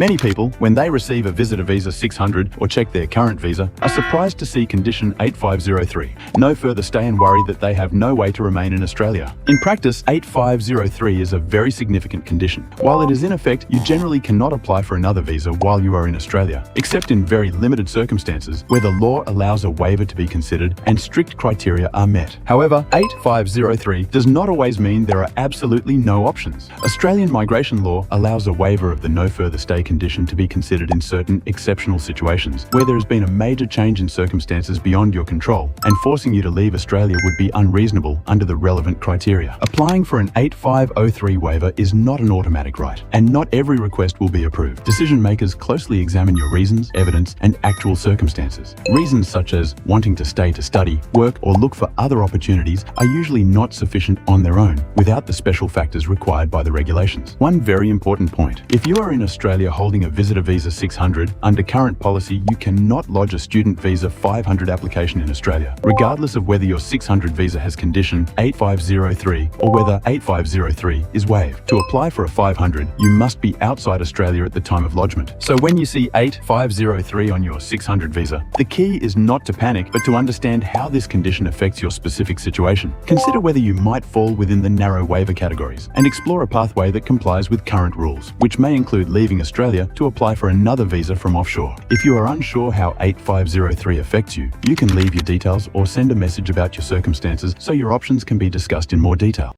Many people, when they receive a visitor visa 600 or check their current visa, are surprised to see condition 8503, no further stay, and worry that they have no way to remain in Australia. In practice, 8503 is a very significant condition. While it is in effect, you generally cannot apply for another visa while you are in Australia, except in very limited circumstances where the law allows a waiver to be considered and strict criteria are met. However, 8503 does not always mean there are absolutely no options. Australian migration law allows a waiver of the no further stay condition to be considered in certain exceptional situations where there has been a major change in circumstances beyond your control, and forcing you to leave Australia would be unreasonable under the relevant criteria. Applying for an 8503 waiver is not an automatic right, and not every request will be approved. Decision makers closely examine your reasons, evidence, and actual circumstances. Reasons such as wanting to stay to study, work, or look for other opportunities are usually not sufficient on their own, without the special factors required by the regulations. One very important point: if you are in Australia holding a visitor visa 600, under current policy you cannot lodge a student visa 500 application in Australia, regardless of whether your 600 visa has condition 8503 or whether 8503 is waived. To apply for a 500, you must be outside Australia at the time of lodgement. So when you see 8503 on your 600 visa, the key is not to panic, but to understand how this condition affects your specific situation. Consider whether you might fall within the narrow waiver categories, and explore a pathway that complies with current rules, which may include leaving Australia to apply for another visa from offshore. If you are unsure how 8503 affects you, you can leave your details or send a message about your circumstances so your options can be discussed in more detail.